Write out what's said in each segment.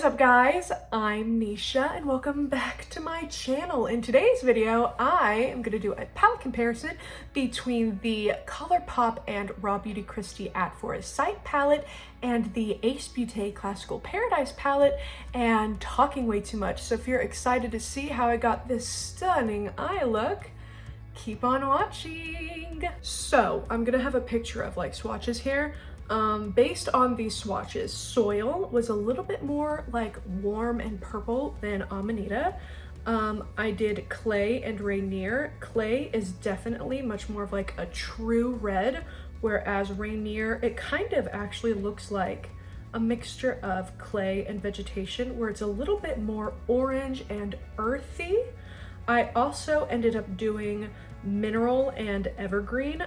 What is up, guys? I'm Nisha and welcome back to my channel. In today's video, I am going to do a palette comparison between the Colourpop and Raw Beauty Kristi at Forest Sight palette and the Ace Beaute Classical Paradise palette, and talking way too much. So if you're excited to see how I got this stunning eye look, keep on watching. So I'm going to have a picture of like swatches here. Based on these swatches, Soil was a little bit more like warm and purple than Amanita. I did Clay and Rainier. Clay is definitely much more of like a true red, whereas Rainier, it kind of actually looks like a mixture of clay and vegetation, where it's a little bit more orange and earthy. I also ended up doing Mineral and Evergreen.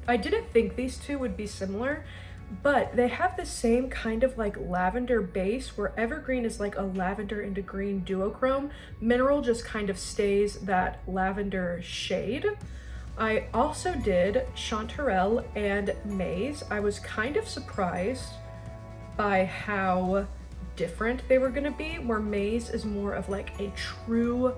I didn't think these two would be similar, but they have the same kind of like lavender base, where Evergreen is like a lavender into green duochrome. Mineral just kind of stays that lavender shade. I also did Chanterelle and Maze. I was kind of surprised by how different they were gonna be, where Maze is more of like a true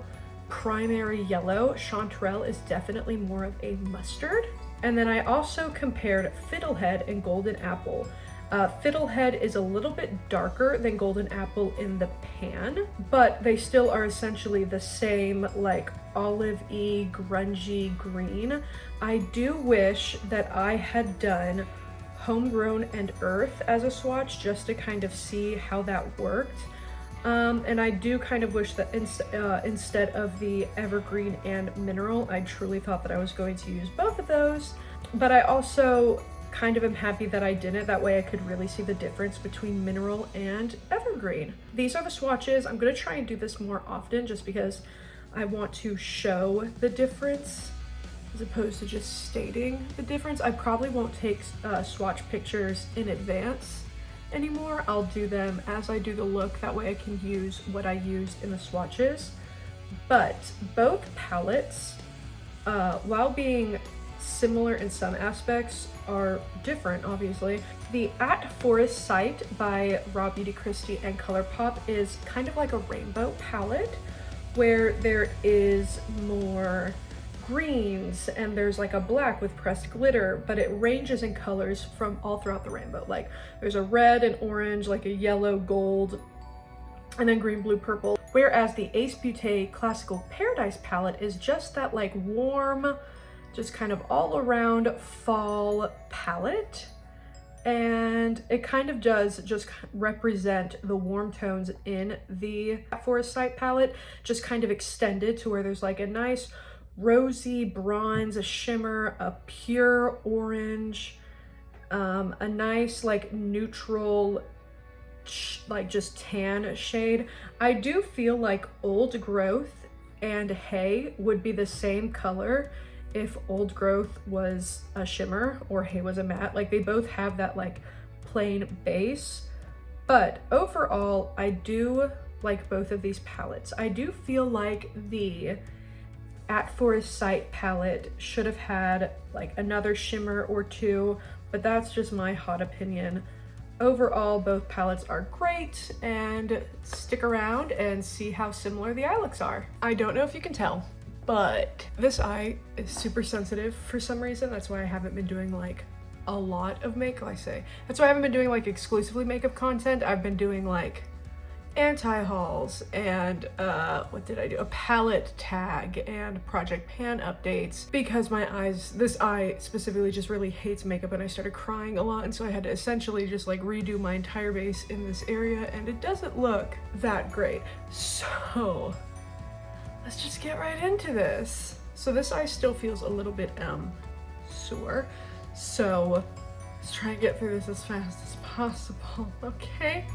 primary yellow. Chanterelle is definitely more of a mustard. And then I also compared Fiddlehead and Golden Apple. Fiddlehead is a little bit darker than Golden Apple in the pan, but they still are essentially the same like olive-y, grungy green. I do wish that I had done Homegrown and Earth as a swatch just to kind of see how that worked. And I do kind of wish that instead of the Evergreen and Mineral, I truly thought that I was going to use both of those. But I also kind of am happy that I didn't. That way I could really see the difference between Mineral and Evergreen. These are the swatches. I'm going to try and do this more often just because I want to show the difference as opposed to just stating the difference. I probably won't take swatch pictures in advance anymore. I'll do them as I do the look. That way I can use what I used in the swatches. But both palettes, while being similar in some aspects, are different, obviously. The At Forest Sight by Raw Beauty Kristi and Colourpop is kind of like a rainbow palette, where there is more greens and there's like a black with pressed glitter, but it ranges in colors from all throughout the rainbow. Like there's a red and orange, like a yellow, gold, and then green, blue, purple. Whereas the Ace Beaute Classical Paradise palette is just that like warm, just kind of all around fall palette. And it kind of does just represent the warm tones in the Forest Sight palette, just kind of extended to where there's like a nice rosy bronze, a shimmer, a pure orange, a nice like neutral like just tan shade. I do feel like Old Growth and Hay would be the same color if Old Growth was a shimmer or Hay was a matte. Like they both have that like plain base, but overall I do like both of these palettes. I do feel like the At Forest Sight palette should have had like another shimmer or two, but that's just my hot opinion. Overall, both palettes are great, and stick around and see how similar the eye looks are. I don't know if you can tell, but this eye is super sensitive for some reason. That's why I haven't been doing like a lot of makeup. That's why I haven't been doing like exclusively makeup content. I've been doing like anti-hauls and what did I do? A palette tag and Project Pan updates, because my eyes, this eye specifically just really hates makeup, and I started crying a lot, and so I had to essentially just like redo my entire base in this area, and it doesn't look that great. So let's just get right into this. So this eye still feels a little bit sore, so let's try and get through this as fast as possible. Okay.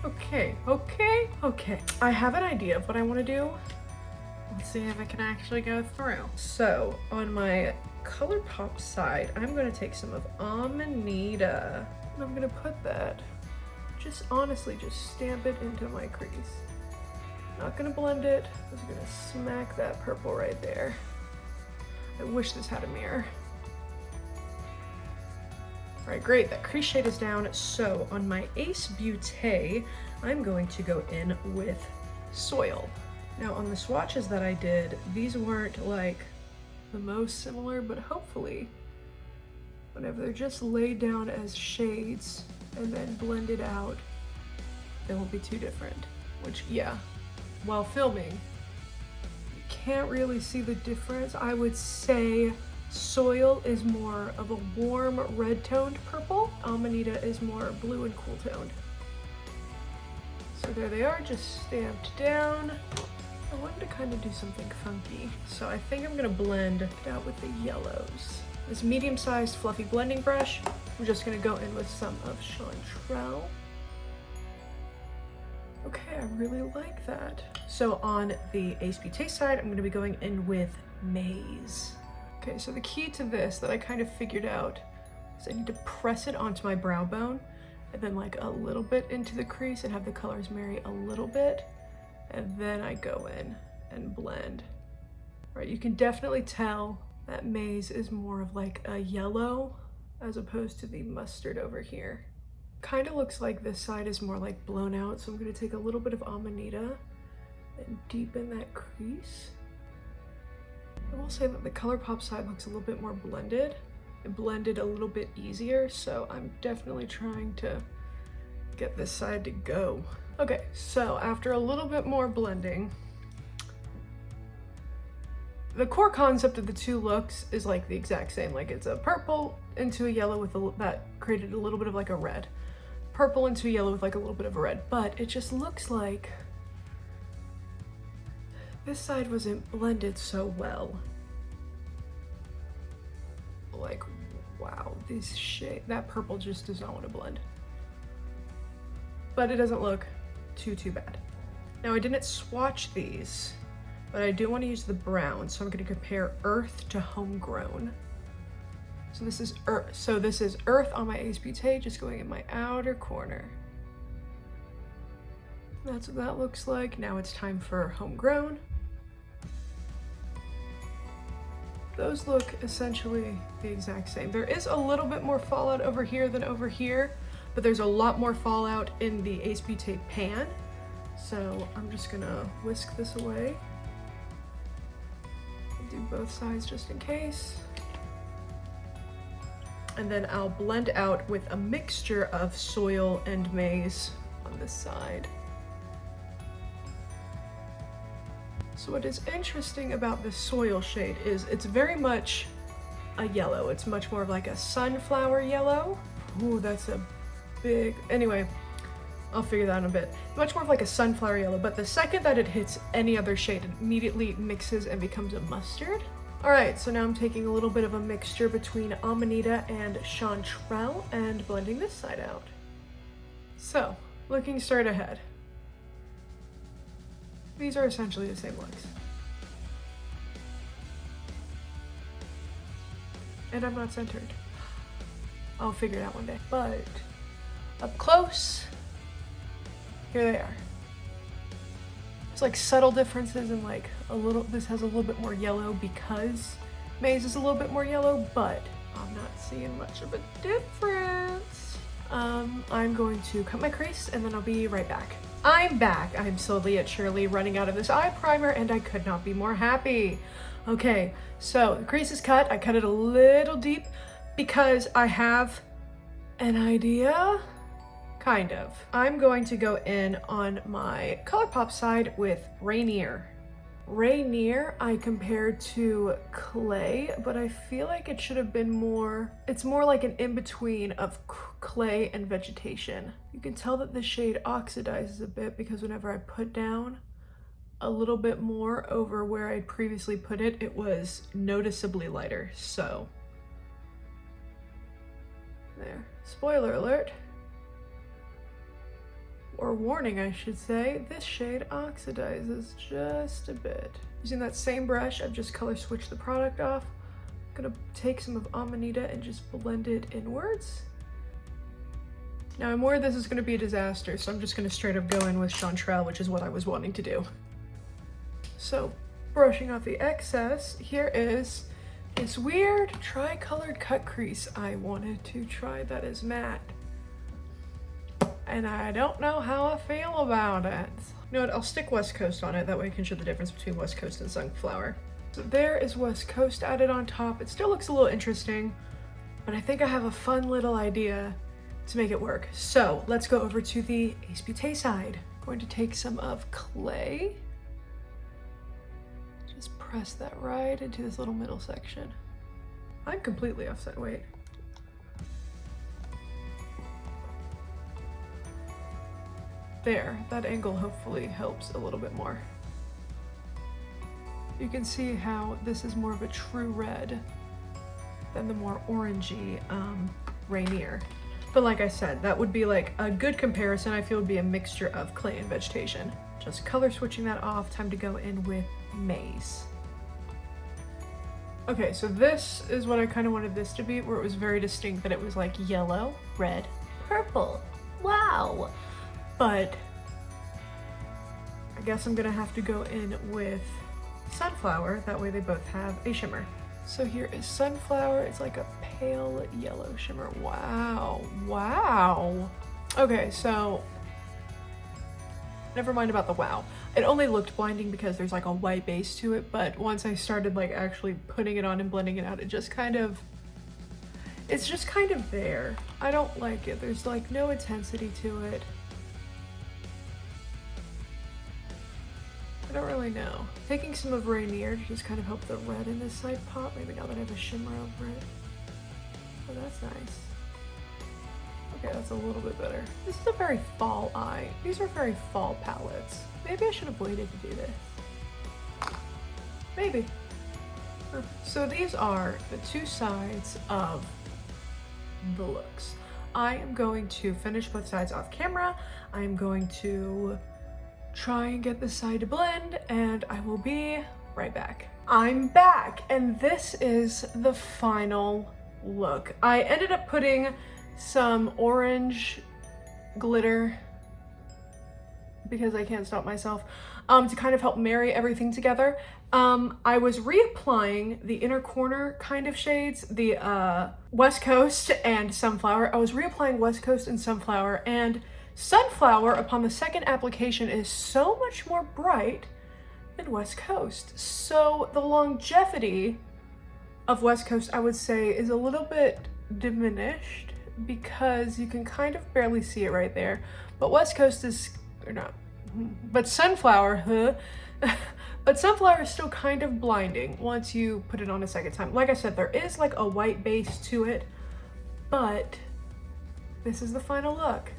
I have an idea of what I want to do. Let's see if I can actually go through. So on my Colourpop side, I'm going to take some of Amanita, and I'm going to put that, just honestly, just stamp it into my crease. Not going to blend it. I'm just going to smack that purple right there. I wish this had a mirror. All right, great, that crease shade is down. So on my Ace Beaute, I'm going to go in with Soil. Now on the swatches that I did, these weren't like the most similar, but hopefully, whenever they're just laid down as shades and then blended out, they won't be too different. Which, yeah, while filming, you can't really see the difference. I would say Soil is more of a warm red toned purple. Amanita is more blue and cool toned. So there they are, just stamped down. I wanted to kind of do something funky, so I think I'm gonna blend it out with the yellows. This medium-sized fluffy blending brush, I'm just gonna go in with some of Chanterelle. Okay, I really like that. So on the Ace Beaute side, I'm gonna be going in with Maze. Okay, so the key to this that I kind of figured out is I need to press it onto my brow bone and then like a little bit into the crease and have the colors marry a little bit. And then I go in and blend. All right, you can definitely tell that Maze is more of like a yellow as opposed to the mustard over here. Kind of looks like this side is more like blown out, so I'm gonna take a little bit of Amanita and deepen that crease. I will say that the Colourpop side looks a little bit more blended. It blended a little bit easier, so I'm definitely trying to get this side to go. Okay, so after a little bit more blending, the core concept of the two looks is like the exact same. Like it's a purple into a yellow with that created a little bit of like a red. Purple into a yellow with like a little bit of a red, but it just looks like this side wasn't blended so well. Like, wow, these shades, that purple just does not want to blend. But it doesn't look too bad. Now I didn't swatch these, but I do want to use the brown, so I'm going to compare Earth to Homegrown. So this is Earth on my Ace Beaute, just going in my outer corner. That's what that looks like. Now it's time for Homegrown. Those look essentially the exact same. There is a little bit more fallout over here than over here, but there's a lot more fallout in the Ace Beaute pan. So I'm just gonna whisk this away. I'll do both sides just in case. And then I'll blend out with a mixture of Soil and Maze on this side. So what is interesting about the Soil shade is it's very much a yellow. It's much more of like a sunflower yellow. Ooh, that's a big, anyway, I'll figure that out in a bit. Much more of like a sunflower yellow, but the second that it hits any other shade, it immediately mixes and becomes a mustard. All right, so now I'm taking a little bit of a mixture between Amanita and Chanterelle and blending this side out. So, looking straight ahead. These are essentially the same looks. And I'm not centered. I'll figure it out one day. But up close, here they are. There's like subtle differences in like a little, this has a little bit more yellow because Maze is a little bit more yellow, but I'm not seeing much of a difference. I'm going to cut my crease and then I'll be right back. I'm back. I'm slowly yet surely running out of this eye primer and I could not be more happy. Okay, so the crease is cut. I cut it a little deep because I have an idea, kind of. I'm going to go in on my Colourpop side with Rainier. Rainier I compared to Clay, but I feel like it should have been more, it's more like an in-between of Clay and Vegetation. You can tell that the shade oxidizes a bit because whenever I put down a little bit more over where I previously put it, it was noticeably lighter, so. There, spoiler alert. Or warning, I should say, this shade oxidizes just a bit. Using that same brush, I've just color switched the product off. I'm gonna take some of Amanita and just blend it inwards. Now I'm worried this is gonna be a disaster, so I'm just gonna straight up go in with Chanterelle, which is what I was wanting to do. So, brushing off the excess, here is It's weird. Tri-colored cut crease. I wanted to try that as matte, and I don't know how I feel about it. You know what, I'll stick West Coast on it. That way I can show the difference between West Coast and Sunflower. So there is West Coast added on top. It still looks a little interesting, but I think I have a fun little idea to make it work. So let's go over to the Ace Beaute side. I'm going to take some of Clay. Just press that right into this little middle section. I'm completely offset, wait. There, that angle hopefully helps a little bit more. You can see how this is more of a true red than the more orangey Rainier. But like I said, that would be like a good comparison. I feel would be a mixture of Clay and Vegetation. Just color switching that off, time to go in with Maze. Okay, so this is what I kind of wanted this to be, where it was very distinct that it was like yellow, red, purple. Wow. But I guess I'm gonna have to go in with Sunflower. That way they both have a shimmer. So here is Sunflower. It's like a pale yellow shimmer. Wow. Wow. Okay, so never mind about the wow. It only looked blinding because there's like a white base to it, but once I started like actually putting it on and blending it out, it just kind of, it's just kind of there. I don't like it. There's like no intensity to it. I don't really know. Taking some of Rainier to just kind of help the red in this side pop. Maybe now that I have a shimmer over it. Oh, that's nice. Okay, that's a little bit better. This is a very fall eye. These are very fall palettes. Maybe I should have waited to do this. Maybe. So these are the two sides of the looks. I am going to finish both sides off camera. I'm going to try and get this side to blend, and I will be right back. I'm back, and this is the final look. I ended up putting some orange glitter, because I can't stop myself, to kind of help marry everything together. I was reapplying the inner corner kind of shades, the West Coast and Sunflower. I was reapplying West Coast and Sunflower, and Sunflower upon the second application is so much more bright than West Coast. So the longevity of West Coast, I would say, is a little bit diminished because you can kind of barely see it right there. But West Coast is, or not, but Sunflower, but Sunflower is still kind of blinding once you put it on a second time. Like I said, there is like a white base to it, but this is the final look.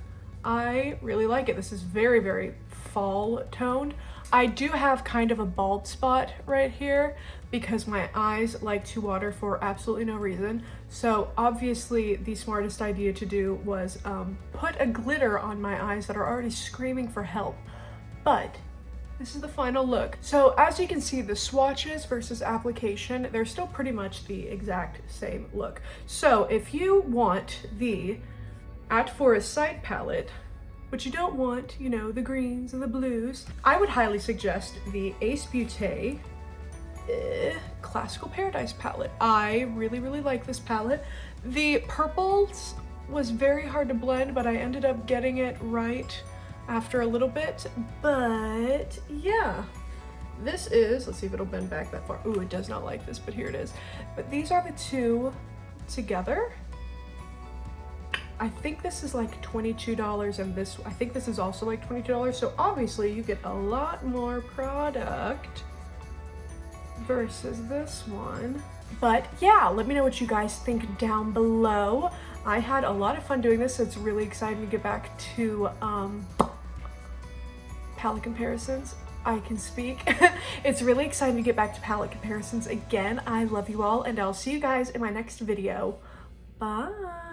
I really like it. This is very, very fall toned. I do have kind of a bald spot right here because my eyes like to water for absolutely no reason. So obviously the smartest idea to do was put a glitter on my eyes that are already screaming for help. But this is the final look. So as you can see, the swatches versus application, they're still pretty much the exact same look. So if you want the At Forest side palette, but you don't want, you know, the greens and the blues, I would highly suggest the Ace Beaute Classical Paradise palette. I really, really like this palette. The purples was very hard to blend, but I ended up getting it right after a little bit. But yeah, this is, let's see if it'll bend back that far. Ooh, it does not like this, but here it is. But these are the two together. I think this is like $22, and this, I think this is also like $22. So obviously you get a lot more product versus this one. But yeah, let me know what you guys think down below. I had a lot of fun doing this, so it's really exciting to get back to palette comparisons. I can speak. It's really exciting to get back to palette comparisons again. I love you all, and I'll see you guys in my next video. Bye.